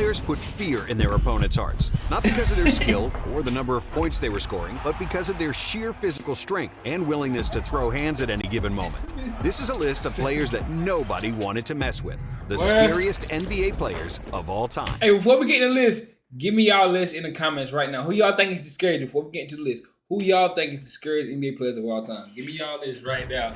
players put fear in their opponents' hearts, not because of their skill or the number of points they were scoring, but because of their sheer physical strength and willingness to throw hands at any given moment. This is a list of players that nobody wanted to mess with. The scariest NBA players of all time. Hey, before we get in the list, give me y'all list in the comments right now. Who y'all think is the scariest? Before we get into the list, who y'all think is the scariest NBA players of all time? Give me y'all list right now.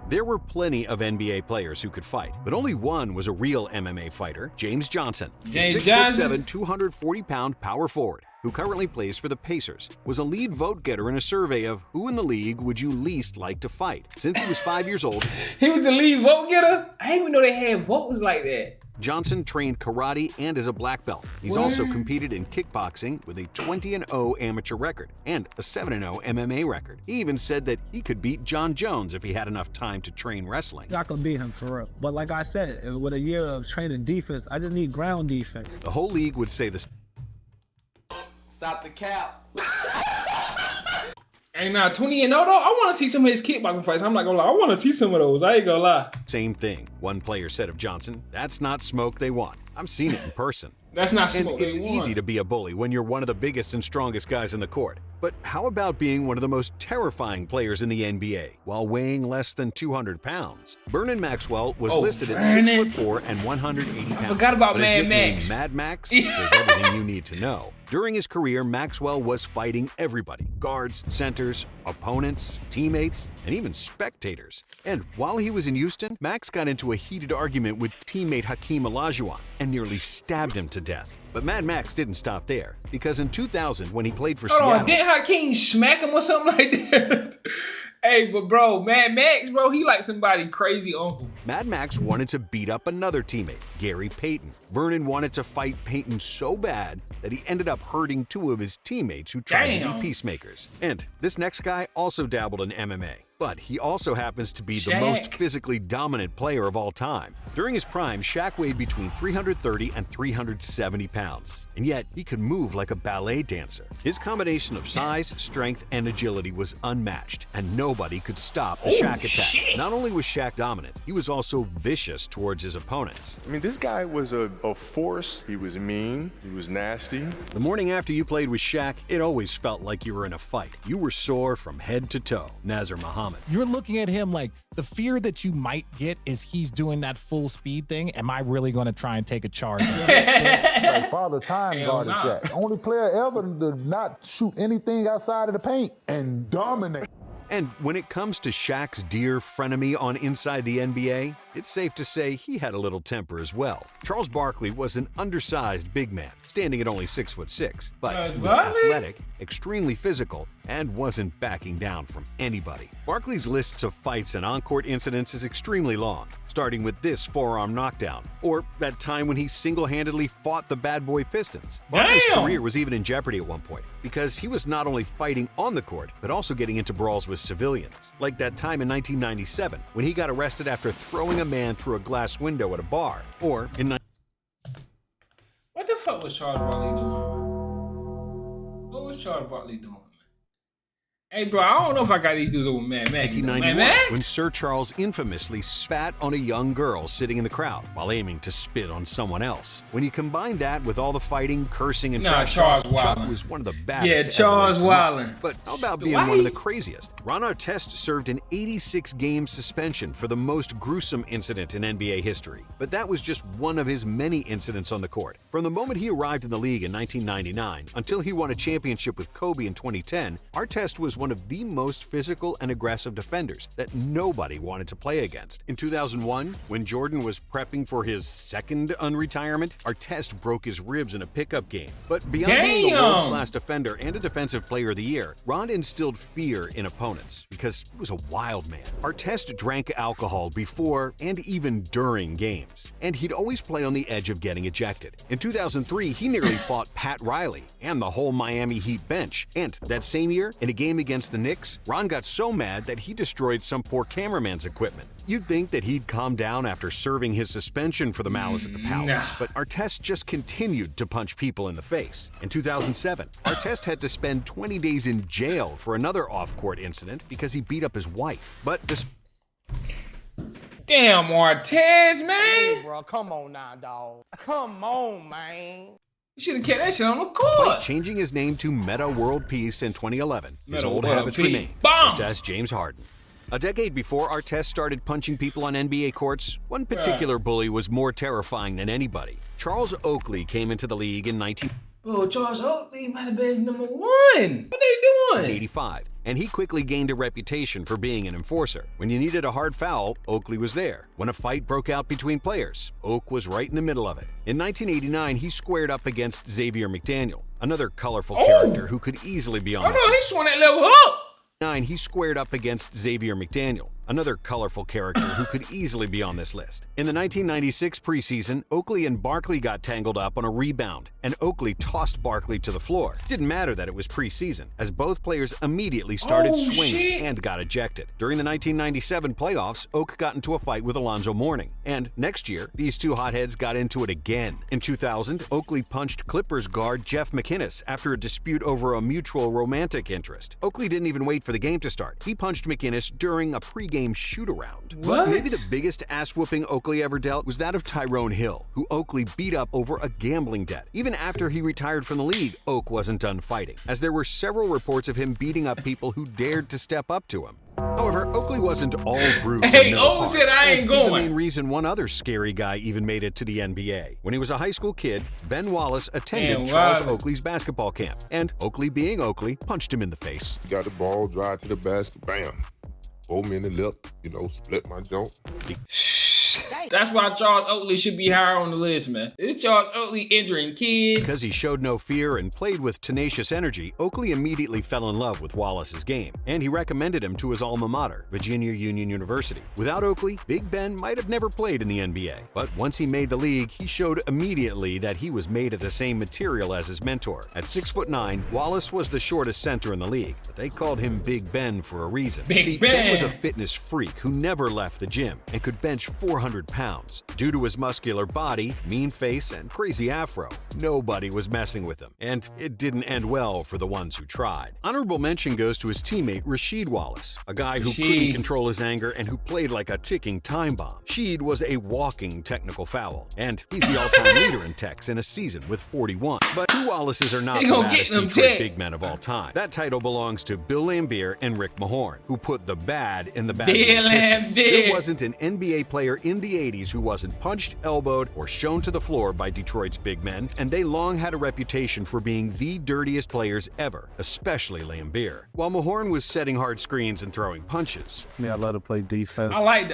There were plenty of NBA players who could fight, but only one was a real MMA fighter, James Johnson. James Johnson, 6'7", 240-pound power forward, who currently plays for the Pacers, was a lead vote getter in a survey of who in the league would you least like to fight. Since he was 5 years old, he was the lead vote getter? I didn't even know they had votes like that. Johnson trained karate and is a black belt. He's also competed in kickboxing with a 20-0 amateur record and a 7-0 MMA record. He even said that he could beat John Jones if he had enough time to train wrestling. I can beat him for real. But like I said, with a year of training defense, I just need ground defense. The whole league would say this. Stop the cap. Hey, now 20-0 though, I want to see some of his kickboxing fights. I'm not gonna lie, I want to see some of those. I ain't gonna lie. Same thing. One player said of Johnson, "That's not smoke they want. I've seen it in person." That's not smoke and it's easy to be a bully when you're one of the biggest and strongest guys in the court. But how about being one of the most terrifying players in the NBA while weighing less than 200 pounds? Vernon Maxwell was listed at 6'4" and 180 pounds. I forgot about but his Mad nickname, Max. Mad Max says everything you need to know. During his career, Maxwell was fighting everybody: guards, centers, opponents, teammates, and even spectators. And while he was in Houston, Max got into a heated argument with teammate Hakeem Olajuwon and nearly stabbed him to death. But Mad Max didn't stop there, because in 2000, when he played for Seattle... didn't Hakeem smack him or something like that? Hey, but bro, Mad Max, bro, he like somebody crazy uncle. Mad Max wanted to beat up another teammate, Gary Payton. Vernon wanted to fight Payton so bad that he ended up hurting two of his teammates who tried to be peacemakers. And this next guy also dabbled in MMA, but he also happens to be the most physically dominant player of all time. During his prime, Shaq weighed between 330 and 370 pounds, and yet he could move like a ballet dancer. His combination of size, strength, and agility was unmatched, and nobody could stop the Shaq attack. Not only was Shaq dominant, he was also vicious towards his opponents. I mean, this guy was a force. He was mean. He was nasty. The morning after you played with Shaq, it always felt like you were in a fight. You were sore from head to toe. Nazar Muhammad. You're looking at him like the fear that you might get is he's doing that full speed thing. Am I really going to try and take a charge? Like Father Time guarded Shaq. Only player ever to not shoot anything outside of the paint and dominate. And when it comes to Shaq's dear frenemy on Inside the NBA, it's safe to say he had a little temper as well. Charles Barkley was an undersized big man, standing at only 6'6", but he was athletic, extremely physical, and wasn't backing down from anybody. Barkley's lists of fights and on-court incidents is extremely long, starting with this forearm knockdown, or that time when he single-handedly fought the bad boy Pistons. Barkley's career was even in jeopardy at one point, because he was not only fighting on the court, but also getting into brawls with civilians, like that time in 1997 when he got arrested after throwing a man through a glass window at a bar, or in... What the fuck was Charles Barkley doing? What was Charles Barkley doing? Hey, bro, I don't know if I got these dudes with Mad Max. 1991, when Sir Charles infamously spat on a young girl sitting in the crowd while aiming to spit on someone else. When you combine that with all the fighting, cursing, and trash talk, Chuck was one of the baddest. Yeah, Charles Wildin'. But how about being one of the craziest? Ron Artest served an 86-game suspension for the most gruesome incident in NBA history. But that was just one of his many incidents on the court. From the moment he arrived in the league in 1999 until he won a championship with Kobe in 2010, Artest was one of the most physical and aggressive defenders that nobody wanted to play against. In 2001, when Jordan was prepping for his second unretirement, Artest broke his ribs in a pickup game. But beyond being a world-class defender and a defensive player of the year, Ron instilled fear in opponents because he was a wild man. Artest drank alcohol before and even during games, and he'd always play on the edge of getting ejected. In 2003, he nearly fought Pat Riley and the whole Miami Heat bench. And that same year, in a game against the Knicks, Ron got so mad that he destroyed some poor cameraman's equipment. You'd think that he'd calm down after serving his suspension for the malice at the Palace, but Artest just continued to punch people in the face. In 2007, Artest had to spend 20 days in jail for another off-court incident because he beat up his wife. But Damn, Artest, man. Hey, bro, come on now, dog. Come on, man. You should have kept that shit on the Despite court. changing his name to Meta World Peace in 2011, his Meta old World habits Peace. remain, Bomb! just as James Harden. A decade before Artest started punching people on NBA courts, one particular bully was more terrifying than anybody. Charles Oakley came into the league in Bro, Charles Oakley might have been number 1. What they doing? 1985, and he quickly gained a reputation for being an enforcer. When you needed a hard foul, Oakley was there. When a fight broke out between players, Oak was right in the middle of it. In 1989, he squared up against Xavier McDaniel, another colorful character who could easily be on Oh this no, he swung that level up. He squared up against Xavier McDaniel, another colorful character who could easily be on this list. In the 1996 preseason, Oakley and Barkley got tangled up on a rebound, and Oakley tossed Barkley to the floor. It didn't matter that it was preseason, as both players immediately started swinging and got ejected. During the 1997 playoffs, Oak got into a fight with Alonzo Mourning, and next year, these two hotheads got into it again. In 2000, Oakley punched Clippers guard Jeff McInnes after a dispute over a mutual romantic interest. Oakley didn't even wait for the game to start. He punched McInnes during a pregame shoot-around. But maybe the biggest ass-whooping Oakley ever dealt was that of Tyrone Hill, who Oakley beat up over a gambling debt. Even after he retired from the league, Oak wasn't done fighting, as there were several reports of him beating up people who dared to step up to him. However, Oakley wasn't all brute. Hey, Oak said I ain't He's the going. main reason one other scary guy even made it to the NBA. When he was a high school kid, Ben Wallace attended Man, Charles Wallace. Oakley's basketball camp, and Oakley, being Oakley, punched him in the face. Got the ball, drive to the basket, bam. 4 me in the lip, split my joint. That's why Charles Oakley should be higher on the list, man. It's Charles Oakley injuring kids. Because he showed no fear and played with tenacious energy, Oakley immediately fell in love with Wallace's game, and he recommended him to his alma mater, Virginia Union University. Without Oakley, Big Ben might have never played in the NBA, but once he made the league, he showed immediately that he was made of the same material as his mentor. At 6'9", Wallace was the shortest center in the league, but they called him Big Ben for a reason. Big Ben Ben was a fitness freak who never left the gym and could bench 400 pounds. Due to his muscular body, mean face, and crazy afro, nobody was messing with him, and it didn't end well for the ones who tried. Honorable mention goes to his teammate Rasheed Wallace, a guy who couldn't control his anger and who played like a ticking time bomb. Sheed was a walking technical foul, and he's the all-time leader in techs in a season with 41. But two Wallaces are not the baddest Detroit big men of all time. That title belongs to Bill Laimbeer and Rick Mahorn, who put the bad in the bad. There wasn't an NBA player in the 80s who wasn't punched, elbowed, or shown to the floor by Detroit's big men, and they long had a reputation for being the dirtiest players ever, especially Laimbeer. While Mahorn was setting hard screens and throwing punches. Yeah, I love to play defense. I like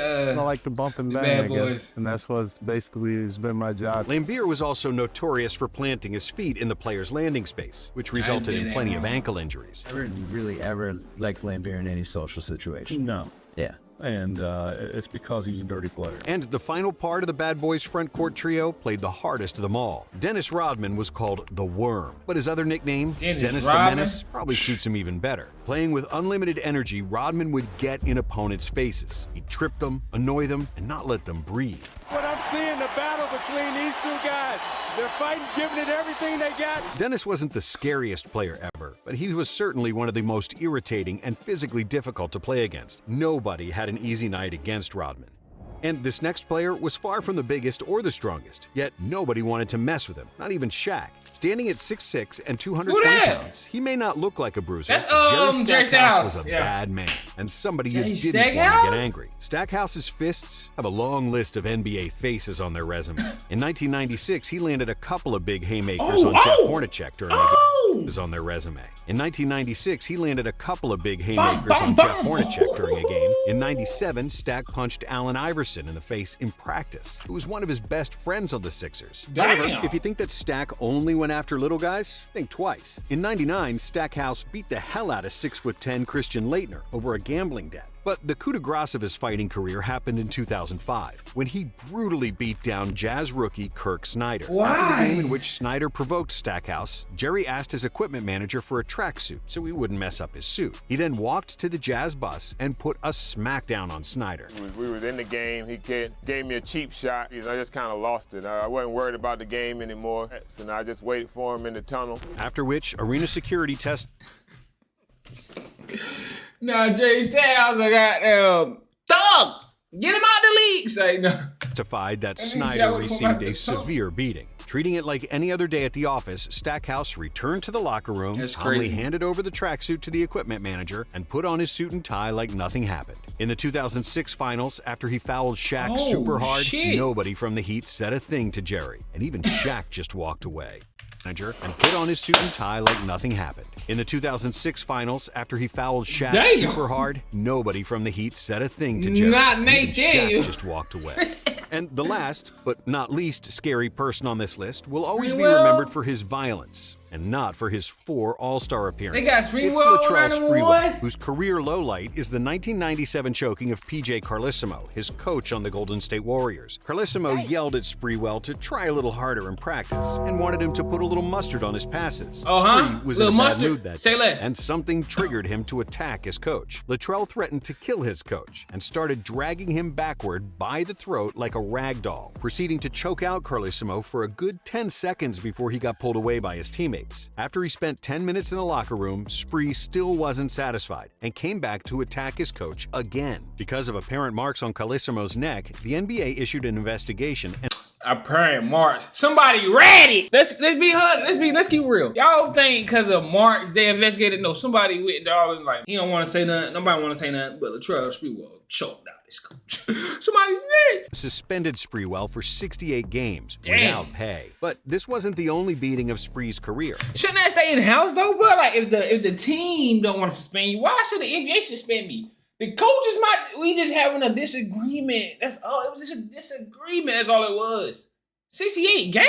the bump and the bang, bad I boys. guess. And that's what's basically has been my job. Laimbeer was also notorious for planting his feet in the player's landing space, which resulted in plenty of ankle injuries. I didn't really ever like Laimbeer in any social situation. No. Yeah. And it's because he's a dirty player. And the final part of the Bad Boys front court trio played the hardest of them all. Dennis Rodman was called the Worm, but his other nickname, Dennis the Menace, probably suits him even better. Playing with unlimited energy, Rodman would get in opponents' faces. He'd trip them, annoy them, and not let them breathe. But I'm seeing the battle between these two guys. They're fighting, giving it everything they got. Dennis wasn't the scariest player ever, but he was certainly one of the most irritating and physically difficult to play against. Nobody had an easy night against Rodman. And this next player was far from the biggest or the strongest, yet nobody wanted to mess with him, not even Shaq. Standing at 6'6" and 220 pounds, he may not look like a bruiser, That's but Jerry Stackhouse was a yeah. bad man, and somebody you Jerry didn't want to Stackhouse? get angry. Stackhouse's fists have a long list of NBA faces on their resume. In 1996, he landed a couple of big haymakers on Jeff Hornacek during a game. On their resume. In 1996, he landed a couple of big haymakers on Jeff Hornacek during a game. In 97, Stack punched Allen Iverson in the face in practice, who was one of his best friends on the Sixers. However, if you think that Stack only went after little guys, think twice. In 99, Stackhouse beat the hell out of 6'10" Christian Laettner over a gambling debt. But the coup de grace of his fighting career happened in 2005, when he brutally beat down Jazz rookie Kirk Snyder. After the game in which Snyder provoked Stackhouse, Jerry asked his equipment manager for a tracksuit so he wouldn't mess up his suit. He then walked to the Jazz bus and put a smackdown on Snyder. We were in the game. He gave me a cheap shot. I just kind of lost it. I wasn't worried about the game anymore, so I just waited for him in the tunnel. After which, arena security test. Nah, Jay Styles, I got thug. Get him out the league. Say no. Testified that That means Snyder Shaq was received going back a to Sony. severe beating. Treating it like any other day at the office, Stackhouse returned to the locker room, That's calmly crazy. handed over the tracksuit to the equipment manager, and put on his suit and tie like nothing happened. In the 2006 finals, after he fouled Shaq Oh, super hard, shit. nobody from the Heat said a thing to Jerry, and even Shaq just walked away. Manager and put on his suit and tie like nothing happened. In the 2006 finals, after he fouled Shaq Damn. super hard, nobody from the Heat said a thing to Jerry. Not and Nate even Daniel. Shaq just walked away. And the last, but not least scary person on this list will always be Sprewell? remembered for his violence and not for his 4 All-Star appearances. got It's Sprewell Latrell around number Sprewell, one? whose career lowlight is the 1997 choking of PJ Carlesimo, his coach on the Golden State Warriors. Carlesimo yelled at Sprewell to try a little harder in practice and wanted him to put a little mustard on his passes. Spree was in a Little bad mustard. mood that Say day, less. and something triggered him to attack his coach. Latrell threatened to kill his coach and started dragging him backward by the throat like a rag doll, proceeding to choke out Carlesimo for a good 10 seconds before he got pulled away by his teammates. After he spent 10 minutes in the locker room, Spree still wasn't satisfied and came back to attack his coach again. Because of apparent marks on Carlesimo's neck, the NBA issued an investigation and Apparent marks. Somebody read it. Let's be honest. Let's keep real. Y'all think because of marks they investigated? No, somebody went there and like he don't want to say nothing. Nobody want to say nothing. But Latrell Sprewell choked out his coach. Somebody's neck. suspended Sprewell for 68 games Damn. without pay. But this wasn't the only beating of Spree's career. Shouldn't that stay in house though, bro? Like if the team don't want to suspend you, why should the NBA suspend me? The coaches we just having a disagreement. That's all. It was just a disagreement. That's all it was. 68 games?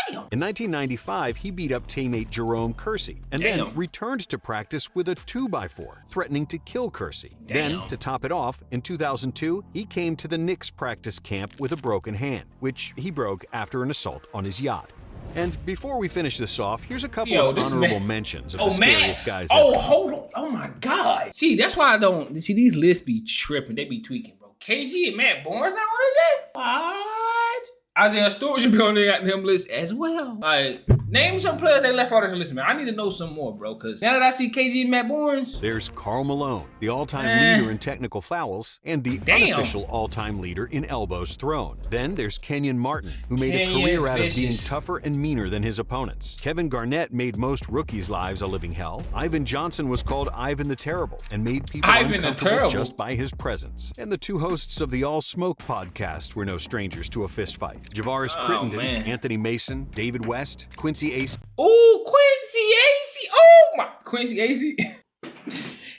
Damn. In 1995, he beat up teammate Jerome Kersey and Damn. then returned to practice with a 2x4, threatening to kill Kersey. Then, Damn. to top it off, in 2002, he came to the Knicks practice camp with a broken hand, which he broke after an assault on his yacht. And before we finish this off, here's a couple of this honorable man- mentions of Oh the man! scariest guys Oh, ever. hold on! Oh my God! See, that's why I don't see these lists be tripping. They be tweaking, bro. KG and Matt Barnes not on that. What? Isaiah Stewart should be on them list as well. Like, name some players they left out of this list, man. I need to know some more, bro. Cause now that I see KG and Matt Barnes, There's Karl Malone, the all-time leader in technical fouls and the Damn. unofficial all-time leader in elbows thrown. Then there's Kenyon Martin, who made a Kenyon's career out of being vicious. tougher and meaner than his opponents. Kevin Garnett made most rookies' lives a living hell. Ivan Johnson was called Ivan the Terrible and made people Ivan the uncomfortable Terrible? just by his presence. And the two hosts of the All Smoke podcast were no strangers to a fistfight. Javaris Crittenden, man. Anthony Mason, David West, Quincy Ace, ooh, Quincy Acey. Oh my, Quincy Acey.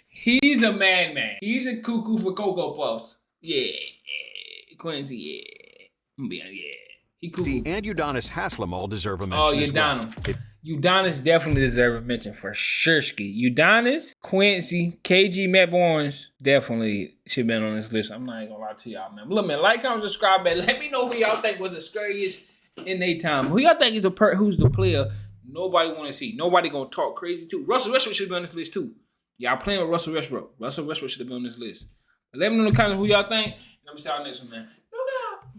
He's a madman. He's a cuckoo for Cocoa Puffs. Yeah, Quincy. Yeah, I'm being He cuckoo. and Udonis Haslem all deserve a Oh, mention as well. Udonis. Udonis definitely deserves a mention for sure. Udonis, Quincy, KG, Matt Barnes definitely should have been on this list. I'm not even gonna lie to y'all, man. But look, man, like, comment, subscribe, man. Let me know who y'all think was the scariest in their time. Who y'all think is who's the player nobody want to see? Nobody gonna talk crazy to. Russell Westbrook should be on this list too. Y'all playing with Russell Westbrook. Russell Westbrook should have been on this list. But let me know in the comments who y'all think. And I'm gonna see y'all next one, man.